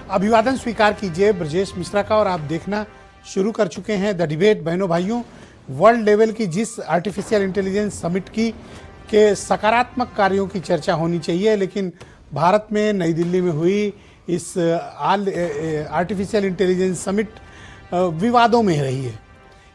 अभिवादन स्वीकार कीजिए ब्रजेश मिश्रा का। और आप देखना शुरू कर चुके हैं द डिबेट। बहनों भाइयों, वर्ल्ड लेवल की जिस आर्टिफिशियल इंटेलिजेंस समिट की के सकारात्मक कार्यों की चर्चा होनी चाहिए, लेकिन भारत में नई दिल्ली में हुई इस आर्टिफिशियल इंटेलिजेंस समिट विवादों में रही है।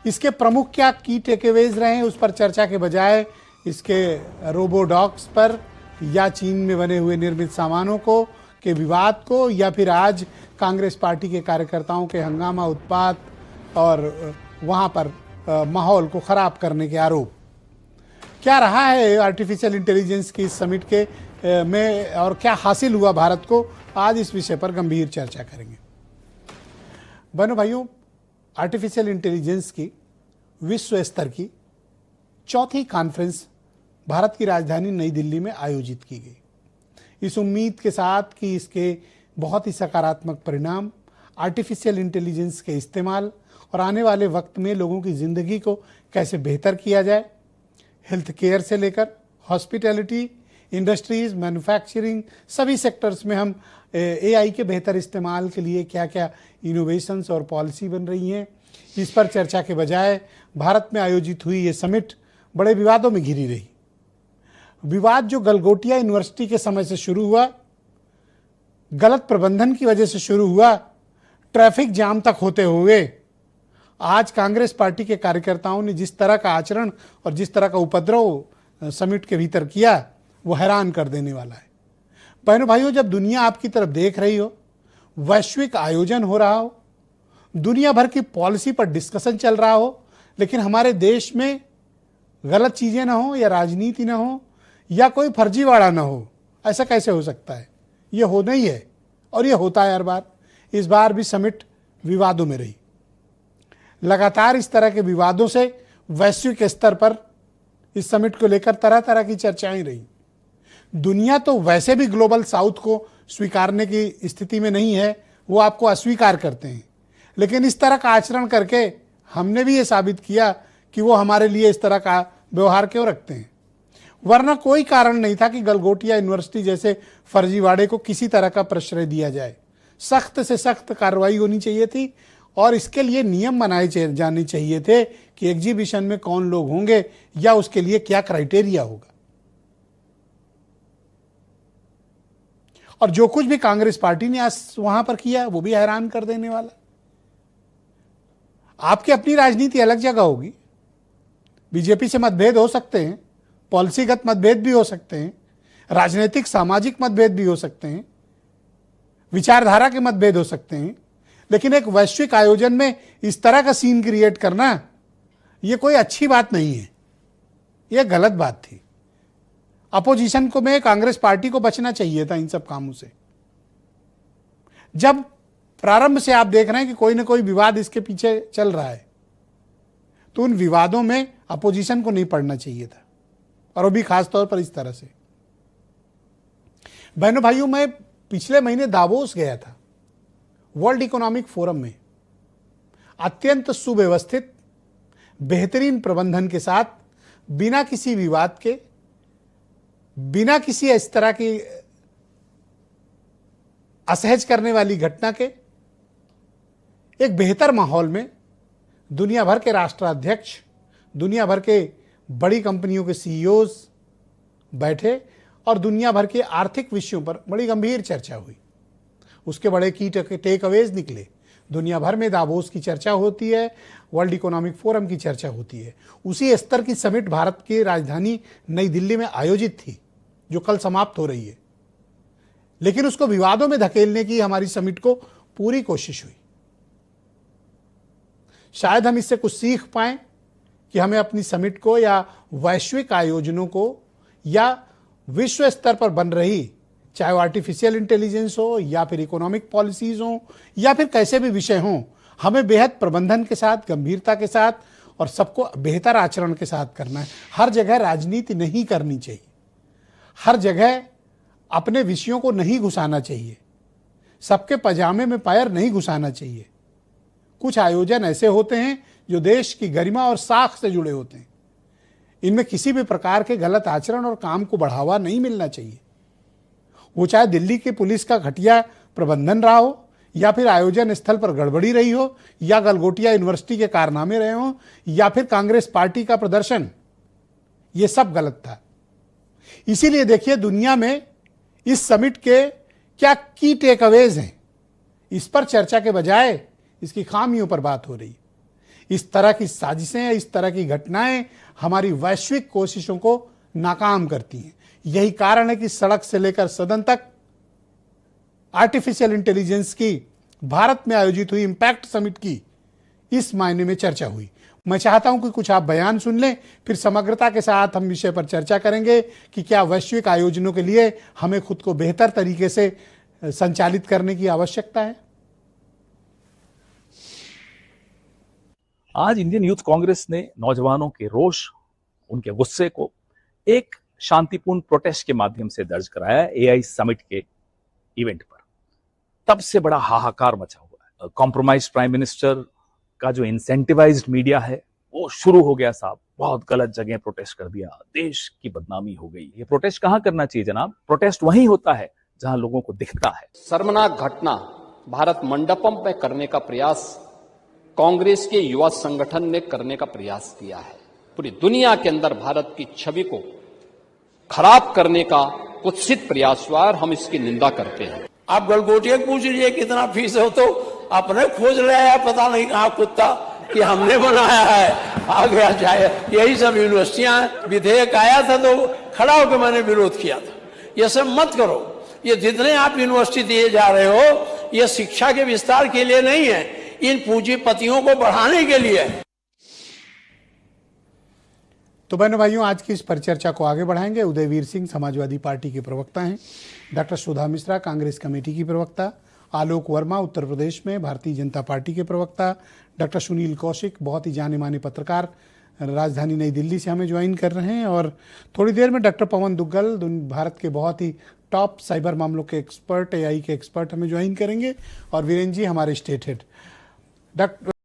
इसके प्रमुख क्या की टेकअवेज रहे हैं उस पर चर्चा के बजाय इसके रोबोडॉक्स पर या चीन में बने हुए निर्मित सामानों को के विवाद को, या फिर आज कांग्रेस पार्टी के कार्यकर्ताओं के हंगामा, उत्पात और वहां पर माहौल को खराब करने के आरोप। क्या रहा है आर्टिफिशियल इंटेलिजेंस की इस समिट के में और क्या हासिल हुआ भारत को, आज इस विषय पर गंभीर चर्चा करेंगे। बहनों भाइयों, आर्टिफिशियल इंटेलिजेंस की विश्व स्तर की चौथी कॉन्फ्रेंस भारत की राजधानी नई दिल्ली में आयोजित की गई, इस उम्मीद के साथ कि इसके बहुत ही सकारात्मक परिणाम आर्टिफिशियल इंटेलिजेंस के इस्तेमाल और आने वाले वक्त में लोगों की ज़िंदगी को कैसे बेहतर किया जाए, हेल्थ केयर से लेकर हॉस्पिटैलिटी, इंडस्ट्रीज़, मैन्युफैक्चरिंग, सभी सेक्टर्स में हम एआई के बेहतर इस्तेमाल के लिए क्या क्या इनोवेशंस और पॉलिसी बन रही हैं, इस पर चर्चा के बजाय भारत में आयोजित हुई ये समिट बड़े विवादों में घिरी रही। विवाद जो गलगोटिया यूनिवर्सिटी के समय से शुरू हुआ, गलत प्रबंधन की वजह से शुरू हुआ, ट्रैफिक जाम तक होते हुए आज कांग्रेस पार्टी के कार्यकर्ताओं ने जिस तरह का आचरण और जिस तरह का उपद्रव समिट के भीतर किया, वो हैरान कर देने वाला है। बहनों भाइयों, जब दुनिया आपकी तरफ देख रही हो, वैश्विक आयोजन हो रहा हो, दुनिया भर की पॉलिसी पर डिस्कशन चल रहा हो, लेकिन हमारे देश में गलत चीज़ें ना हो या राजनीति ना हो या कोई फर्जीवाड़ा ना हो, ऐसा कैसे हो सकता है? ये होना ही है और ये होता है हर बार। इस बार भी समिट विवादों में रही। लगातार इस तरह के विवादों से वैश्विक स्तर पर इस समिट को लेकर तरह तरह की चर्चाएं रही। दुनिया तो वैसे भी ग्लोबल साउथ को स्वीकारने की स्थिति में नहीं है, वो आपको अस्वीकार करते हैं, लेकिन इस तरह का आचरण करके हमने भी ये साबित किया कि वो हमारे लिए इस तरह का व्यवहार क्यों रखते हैं। वरना कोई कारण नहीं था कि गलगोटिया यूनिवर्सिटी जैसे फर्जीवाड़े को किसी तरह का प्रश्रय दिया जाए। सख्त से सख्त कार्रवाई होनी चाहिए थी और इसके लिए नियम बनाए जाने चाहिए थे कि एग्जीबिशन में कौन लोग होंगे या उसके लिए क्या क्राइटेरिया होगा। और जो कुछ भी कांग्रेस पार्टी ने आज वहां पर किया, वो भी हैरान कर देने वाला। आपकी अपनी राजनीति अलग जगह होगी, बीजेपी से मतभेद हो सकते हैं, पॉलिसीगत मतभेद भी हो सकते हैं, राजनीतिक सामाजिक मतभेद भी हो सकते हैं, विचारधारा के मतभेद हो सकते हैं, लेकिन एक वैश्विक आयोजन में इस तरह का सीन क्रिएट करना, यह कोई अच्छी बात नहीं है, यह गलत बात थी। अपोजिशन को में कांग्रेस पार्टी को बचना चाहिए था इन सब कामों से। जब प्रारंभ से आप देख रहे हैं कि कोई ना कोई विवाद इसके पीछे चल रहा है, तो उन विवादों में अपोजिशन को नहीं पड़ना चाहिए था, और वो भी खास तौर पर इस तरह से। बहनों भाइयों, मैं पिछले महीने दावोस गया था, वर्ल्ड इकोनॉमिक फोरम में। अत्यंत सुव्यवस्थित, बेहतरीन प्रबंधन के साथ, बिना किसी विवाद के, बिना किसी इस तरह की असहज करने वाली घटना के, एक बेहतर माहौल में दुनिया भर के राष्ट्राध्यक्ष, दुनिया भर के बड़ी कंपनियों के सीईओज बैठे और दुनिया भर के आर्थिक विषयों पर बड़ी गंभीर चर्चा हुई। उसके बड़े की टेक अवेज निकले। दुनिया भर में दावोस की चर्चा होती है, वर्ल्ड इकोनॉमिक फोरम की चर्चा होती है। उसी स्तर की समिट भारत की राजधानी नई दिल्ली में आयोजित थी, जो कल समाप्त हो रही है, लेकिन उसको विवादों में धकेलने की हमारी समिट को पूरी कोशिश हुई। शायद हम इससे कुछ सीख पाएं कि हमें अपनी समिट को या वैश्विक आयोजनों को या विश्व स्तर पर बन रही, चाहे वो आर्टिफिशियल इंटेलिजेंस हो या फिर इकोनॉमिक पॉलिसीज हो या फिर कैसे भी विषय हों, हमें बेहद प्रबंधन के साथ, गंभीरता के साथ और सबको बेहतर आचरण के साथ करना है। हर जगह राजनीति नहीं करनी चाहिए, हर जगह अपने विषयों को नहीं घुसाना चाहिए, सबके पजामे में पैर नहीं घुसाना चाहिए। कुछ आयोजन ऐसे होते हैं जो देश की गरिमा और साख से जुड़े होते हैं, इनमें किसी भी प्रकार के गलत आचरण और काम को बढ़ावा नहीं मिलना चाहिए। वो चाहे दिल्ली की पुलिस का घटिया प्रबंधन रहा हो या फिर आयोजन स्थल पर गड़बड़ी रही हो, या गलगोटिया यूनिवर्सिटी के कारनामे रहे हों, या फिर कांग्रेस पार्टी का प्रदर्शन, यह सब गलत था। इसीलिए देखिए दुनिया में इस समिट के क्या की टेक अवेज हैं, इस पर चर्चा के बजाय इसकी खामियों पर बात हो रही। इस तरह की साजिशें, इस तरह की घटनाएं हमारी वैश्विक कोशिशों को नाकाम करती हैं। यही कारण है कि सड़क से लेकर सदन तक आर्टिफिशियल इंटेलिजेंस की भारत में आयोजित हुई इंपैक्ट समिट की इस मायने में चर्चा हुई। मैं चाहता हूं कि कुछ आप बयान सुन लें, फिर समग्रता के साथ हम विषय पर चर्चा करेंगे कि क्या वैश्विक आयोजनों के लिए हमें खुद को बेहतर तरीके से संचालित करने की आवश्यकता है। आज इंडियन यूथ कांग्रेस ने नौजवानों के रोष, उनके गुस्से को एक शांतिपूर्ण प्रोटेस्ट के माध्यम से दर्ज कराया एआई समिट के इवेंट पर। तब से बड़ा हाहाकार मचा हुआ है। कॉम्प्रोमाइज प्राइम मिनिस्टर का जो इंसेंटिवाइज्ड मीडिया है वो शुरू हो गया साहब, बहुत गलत जगह प्रोटेस्ट कर दिया, देश की बदनामी हो गई। ये प्रोटेस्ट कहां करना चाहिए जनाब? प्रोटेस्ट वहीं होता है जहां लोगों को दिखता है। शर्मनाक घटना भारत मंडपम में करने का प्रयास कांग्रेस के युवा संगठन ने करने का प्रयास किया है। पूरी दुनिया के अंदर भारत की छवि को खराब करने का कुत्सित प्रयास हुआ और हम इसकी निंदा करते हैं। आप गलगोटिया पूछ लीजिए कितना फीस है, तो अपने खोज रहे हैं, पता नहीं कहाँ कुत्ता कि हमने बनाया है, आ गया जाए। यही सब यूनिवर्सिटियां, विधेयक आया था तो खड़ा होकर मैंने विरोध किया था। ये सब मत करो। ये जितने आप यूनिवर्सिटी दिए जा रहे हो, ये शिक्षा के विस्तार के लिए नहीं है, इन पूंजीपतियों को बढ़ाने के लिए। तो बहनों भाइयों, आज की इस परिचर्चा को आगे बढ़ाएंगे। उदयवीर सिंह समाजवादी पार्टी के प्रवक्ता हैं, डॉक्टर सुधा मिश्रा कांग्रेस कमेटी की प्रवक्ता, आलोक वर्मा उत्तर प्रदेश में भारतीय जनता पार्टी के प्रवक्ता, डॉक्टर सुनील कौशिक बहुत ही जाने माने पत्रकार राजधानी नई दिल्ली से हमें ज्वाइन कर रहे हैं, और थोड़ी देर में डॉक्टर पवन दुग्गल भारत के बहुत ही टॉप साइबर मामलों के एक्सपर्ट, एआई के एक्सपर्ट हमें ज्वाइन करेंगे, और वीरेंद्र जी हमारे स्टेट हेड। डॉक्टर